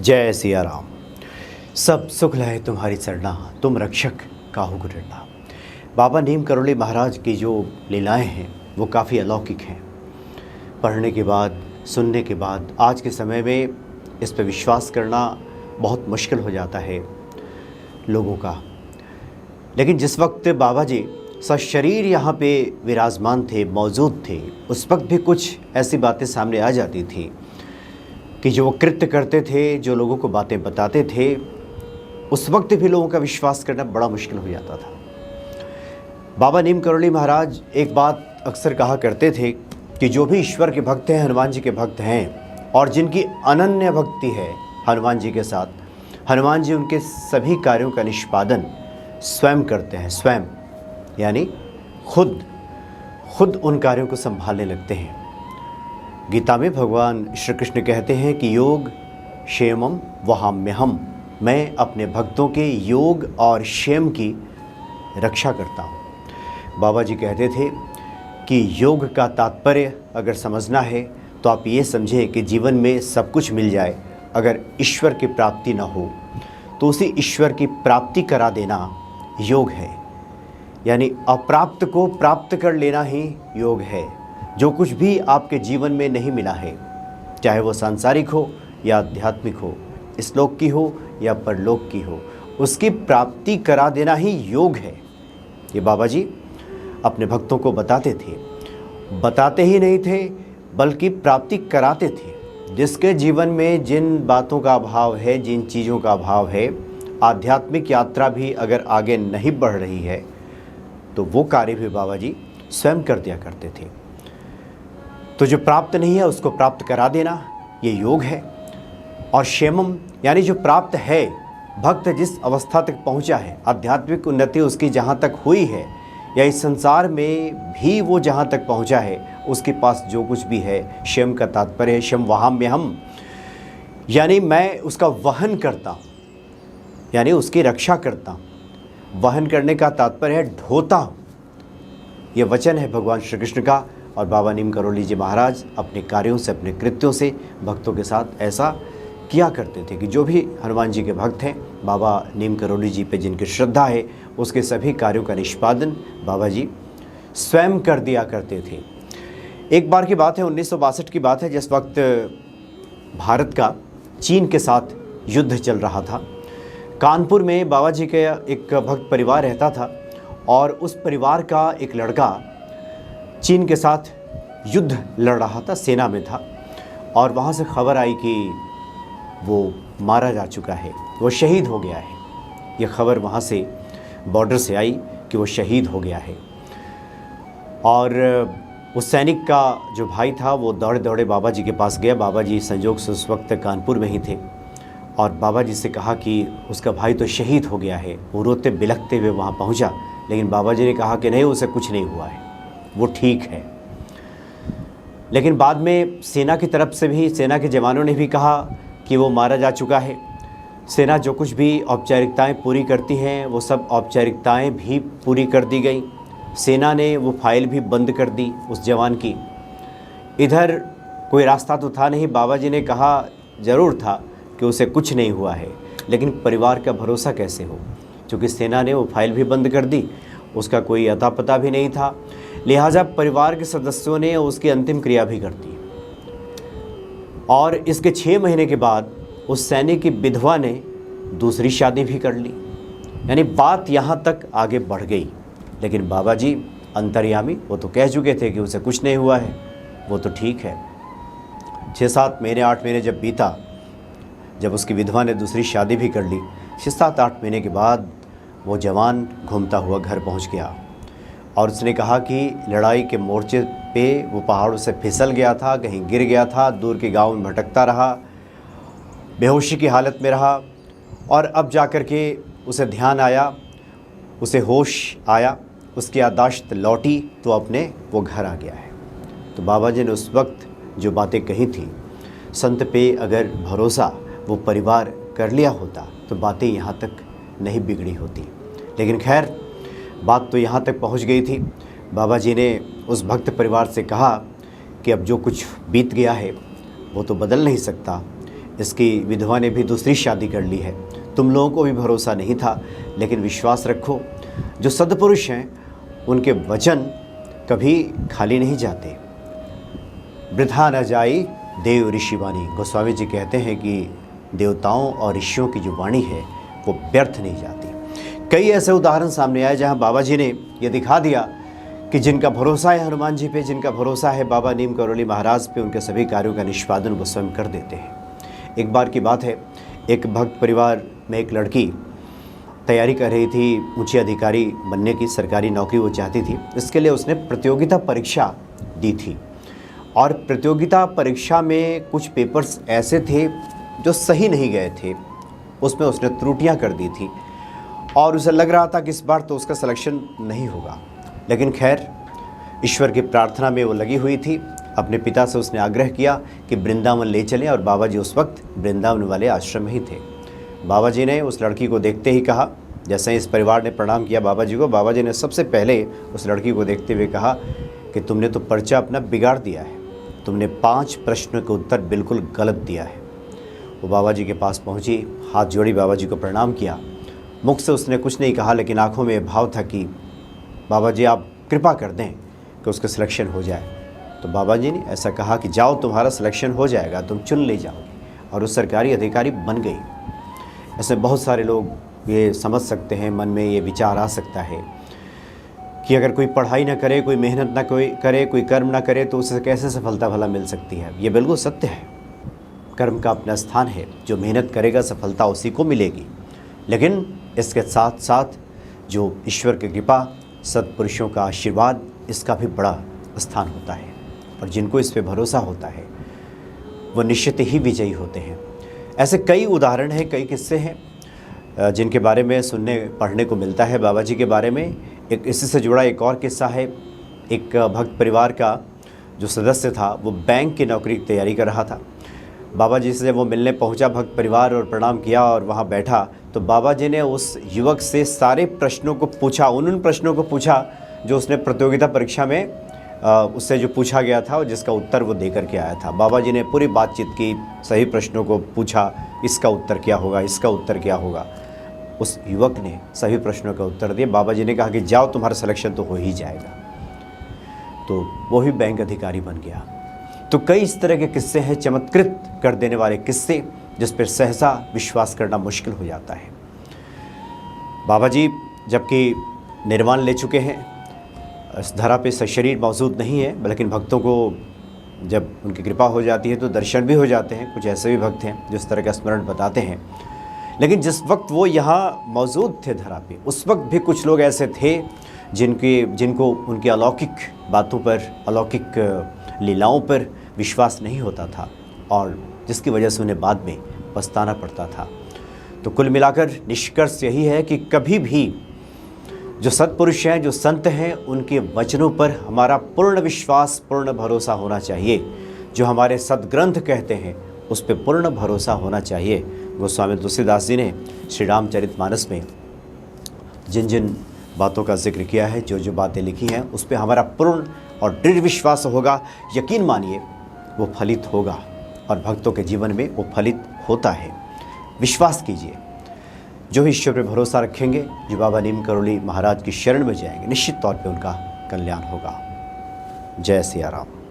जय सिया राम। सब सुख लहे तुम्हारी सरना, तुम रक्षक काहू को डरना। बाबा नीम करोली महाराज की जो लीलाएं हैं वो काफ़ी अलौकिक हैं। पढ़ने के बाद, सुनने के बाद आज के समय में इस पर विश्वास करना बहुत मुश्किल हो जाता है लोगों का। लेकिन जिस वक्त बाबा जी सशरीर यहाँ पे विराजमान थे, मौजूद थे, उस वक्त भी कुछ ऐसी बातें सामने आ जाती थी कि जो वो कृत्य करते थे, जो लोगों को बातें बताते थे, उस वक्त भी लोगों का विश्वास करना बड़ा मुश्किल हो जाता था। बाबा नीम करोली महाराज एक बात अक्सर कहा करते थे कि जो भी ईश्वर के भक्त हैं, हनुमान जी के भक्त हैं और जिनकी अनन्य भक्ति है हनुमान जी के साथ, हनुमान जी उनके सभी कार्यों का निष्पादन स्वयं करते हैं। स्वयं यानी खुद उन कार्यों को संभालने लगते हैं। गीता में भगवान श्री कृष्ण कहते हैं कि योग क्षेमम वहाम्यहम, मैं अपने भक्तों के योग और क्षेम की रक्षा करता हूँ। बाबा जी कहते थे कि योग का तात्पर्य अगर समझना है तो आप ये समझें कि जीवन में सब कुछ मिल जाए, अगर ईश्वर की प्राप्ति ना हो तो उसी ईश्वर की प्राप्ति करा देना योग है। यानी अप्राप्त को प्राप्त कर लेना ही योग है। जो कुछ भी आपके जीवन में नहीं मिला है, चाहे वो सांसारिक हो या आध्यात्मिक हो, इस लोक की हो या परलोक की हो, उसकी प्राप्ति करा देना ही योग है। ये बाबा जी अपने भक्तों को बताते थे। बताते ही नहीं थे बल्कि प्राप्ति कराते थे। जिसके जीवन में जिन बातों का अभाव है, जिन चीज़ों का अभाव है, आध्यात्मिक यात्रा भी अगर आगे नहीं बढ़ रही है तो वो कार्य भी बाबा जी स्वयं कर दिया करते थे। तो जो प्राप्त नहीं है उसको प्राप्त करा देना ये योग है। और क्षेमम यानी जो प्राप्त है, भक्त जिस अवस्था तक पहुंचा है, आध्यात्मिक उन्नति उसकी जहां तक हुई है या इस संसार में भी वो जहां तक पहुंचा है, उसके पास जो कुछ भी है, क्षेम का तात्पर्य है क्षेम वहाम्यहम, यानी मैं उसका वहन करता हूँ, यानी उसकी रक्षा करता हूँ। वहन करने का तात्पर्य है ढोता हूँ। ये वचन है भगवान श्री कृष्ण का। और बाबा नीम करोली जी महाराज अपने कार्यों से, अपने कृत्यों से भक्तों के साथ ऐसा किया करते थे कि जो भी हनुमान जी के भक्त हैं, बाबा नीम करोली जी पे जिनकी श्रद्धा है, उसके सभी कार्यों का निष्पादन बाबा जी स्वयं कर दिया करते थे। एक बार की बात है, 1962 की बात है, जिस वक्त भारत का चीन के साथ युद्ध चल रहा था। कानपुर में बाबा जी का एक भक्त परिवार रहता था और उस परिवार का एक लड़का चीन के साथ युद्ध लड़ रहा था, सेना में था, और वहाँ से खबर आई कि वो मारा जा चुका है, वो शहीद हो गया है। ये खबर वहाँ से बॉर्डर से आई कि वो शहीद हो गया है। और उस सैनिक का जो भाई था वो दौड़े दौड़े बाबा जी के पास गया। बाबा जी संयोग से उस वक्त कानपुर में ही थे और बाबा जी से कहा कि उसका भाई तो शहीद हो गया है। वो रोते बिलखते हुए वहाँ पहुँचा, लेकिन बाबा जी ने कहा कि नहीं, उसे कुछ नहीं हुआ है, वो ठीक है। लेकिन बाद में सेना की तरफ से भी, सेना के जवानों ने भी कहा कि वो मारा जा चुका है। सेना जो कुछ भी औपचारिकताएं पूरी करती हैं वो सब औपचारिकताएं भी पूरी कर दी गई। सेना ने वो फाइल भी बंद कर दी उस जवान की। इधर कोई रास्ता तो था नहीं। बाबा जी ने कहा ज़रूर था कि उसे कुछ नहीं हुआ है, लेकिन परिवार का भरोसा कैसे हो, क्योंकि सेना ने वो फाइल भी बंद कर दी, उसका कोई अता पता भी नहीं था। लिहाजा परिवार के सदस्यों ने उसकी अंतिम क्रिया भी कर दी। और इसके 6 महीने के बाद उस सैनिक की विधवा ने दूसरी शादी भी कर ली। यानी बात यहाँ तक आगे बढ़ गई। लेकिन बाबा जी अंतर्यामी, वो तो कह चुके थे कि उसे कुछ नहीं हुआ है, वो तो ठीक है। 6-7 महीने 8 महीने जब बीता, जब उसकी विधवा ने दूसरी शादी भी कर ली, 6-7-8 महीने के बाद वो जवान घूमता हुआ घर पहुँच गया और उसने कहा कि लड़ाई के मोर्चे पे वो पहाड़ों से फिसल गया था, कहीं गिर गया था, दूर के गांव में भटकता रहा, बेहोशी की हालत में रहा, और अब जाकर के उसे ध्यान आया, उसे होश आया, उसकी याददाश्त लौटी तो अपने वो घर आ गया है। तो बाबा जी ने उस वक्त जो बातें कही थी, संत पे अगर भरोसा वो परिवार कर लिया होता तो बातें यहाँ तक नहीं बिगड़ी होती। लेकिन खैर, बात तो यहाँ तक पहुँच गई थी। बाबा जी ने उस भक्त परिवार से कहा कि अब जो कुछ बीत गया है वो तो बदल नहीं सकता, इसकी विधवा ने भी दूसरी शादी कर ली है। तुम लोगों को भी भरोसा नहीं था, लेकिन विश्वास रखो, जो सद्पुरुष हैं उनके वचन कभी खाली नहीं जाते। वृथा न जाई देव ऋषि वाणी। गोस्वामी जी कहते हैं कि देवताओं और ऋषियों की जो वाणी है वो व्यर्थ नहीं जाती। कई ऐसे उदाहरण सामने आए जहां बाबा जी ने ये दिखा दिया कि जिनका भरोसा है हनुमान जी पे, जिनका भरोसा है बाबा नीम करोली महाराज पे, उनके सभी कार्यों का निष्पादन वो स्वयं कर देते हैं। एक बार की बात है, एक भक्त परिवार में एक लड़की तैयारी कर रही थी ऊंची अधिकारी बनने की, सरकारी नौकरी वो चाहती थी। इसके लिए उसने प्रतियोगिता परीक्षा दी थी और प्रतियोगिता परीक्षा में कुछ पेपर्स ऐसे थे जो सही नहीं गए थे, उसमें उसने त्रुटियां कर दी थी और उसे लग रहा था कि इस बार तो उसका सिलेक्शन नहीं होगा। लेकिन खैर, ईश्वर की प्रार्थना में वो लगी हुई थी। अपने पिता से उसने आग्रह किया कि वृंदावन ले चलें और बाबा जी उस वक्त वृंदावन वाले आश्रम में ही थे। बाबा जी ने उस लड़की को देखते ही कहा, जैसे ही इस परिवार ने प्रणाम किया बाबा जी को, बाबा जी ने सबसे पहले उस लड़की को देखते हुए कहा कि तुमने तो पर्चा अपना बिगाड़ दिया है, तुमने 5 प्रश्नों के उत्तर बिल्कुल गलत दिया है। वो बाबा जी के पास पहुंची, हाथ जोड़ी बाबा जी को प्रणाम किया। मुख से उसने कुछ नहीं कहा, लेकिन आंखों में भाव था कि बाबा जी आप कृपा कर दें कि उसका सिलेक्शन हो जाए। तो बाबा जी ने ऐसा कहा कि जाओ, तुम्हारा सिलेक्शन हो जाएगा, तुम चुन ले जाओगे। और उस सरकारी अधिकारी बन गई। ऐसे बहुत सारे लोग ये समझ सकते हैं, मन में ये विचार आ सकता है कि अगर कोई पढ़ाई ना करे, कोई मेहनत ना करे, कोई कर्म ना करे, तो उसे कैसे सफलता भला मिल सकती है। ये बिल्कुल सत्य है। कर्म का अपना स्थान है, जो मेहनत करेगा सफलता उसी को मिलेगी। लेकिन इसके साथ साथ जो ईश्वर की कृपा, सत्पुरुषों का आशीर्वाद, इसका भी बड़ा स्थान होता है। और जिनको इस पे भरोसा होता है वो निश्चित ही विजयी होते हैं। ऐसे कई उदाहरण हैं, कई किस्से हैं जिनके बारे में सुनने पढ़ने को मिलता है बाबा जी के बारे में। एक इसी से जुड़ा एक और किस्सा है। एक भक्त परिवार का जो सदस्य था वो बैंक की नौकरी की तैयारी कर रहा था। बाबा जी से जब वो मिलने पहुंचा भक्त परिवार और प्रणाम किया और वहाँ बैठा, तो बाबा जी ने उस युवक से सारे प्रश्नों को पूछा, उन प्रश्नों को पूछा जो उसने प्रतियोगिता परीक्षा में उससे जो पूछा गया था और जिसका उत्तर वो दे करके आया था। बाबा जी ने पूरी बातचीत की, सही प्रश्नों को पूछा, इसका उत्तर क्या होगा, इसका उत्तर क्या होगा। उस युवक ने सभी प्रश्नों का उत्तर दिए। बाबा जी ने कहा कि जाओ, तुम्हारा सिलेक्शन तो हो ही जाएगा। तो वो ही बैंक अधिकारी बन गया। तो कई इस तरह के किस्से हैं, चमत्कृत कर देने वाले किस्से, जिस पर सहसा विश्वास करना मुश्किल हो जाता है। बाबा जी जबकि निर्वाण ले चुके हैं, इस धरा पे सशरीर मौजूद नहीं है, लेकिन भक्तों को जब उनकी कृपा हो जाती है तो दर्शन भी हो जाते हैं। कुछ ऐसे भी भक्त हैं जो इस तरह का स्मरण बताते हैं। लेकिन जिस वक्त वो यहाँ मौजूद थे धरा पे, उस वक्त भी कुछ लोग ऐसे थे जिनको उनकी अलौकिक बातों पर, अलौकिक लीलाओं पर विश्वास नहीं होता था और जिसकी वजह से उन्हें बाद में पछताना पड़ता था। तो कुल मिलाकर निष्कर्ष यही है कि कभी भी जो सत्पुरुष हैं, जो संत हैं, उनके वचनों पर हमारा पूर्ण विश्वास, पूर्ण भरोसा होना चाहिए। जो हमारे सदग्रंथ कहते हैं उस पर पूर्ण भरोसा होना चाहिए। गोस्वामी तुलसीदास जी ने श्री रामचरितमानस में जिन जिन बातों का जिक्र किया है, जो जो बातें लिखी हैं, उस पर हमारा पूर्ण और दृढ़ विश्वास होगा। यकीन मानिए वो फलित होगा और भक्तों के जीवन में वो फलित होता है। विश्वास कीजिए, जो ईश्वर पर भरोसा रखेंगे, जो बाबा नीम करोली महाराज की शरण में जाएंगे, निश्चित तौर पे उनका कल्याण होगा। जय सिया राम।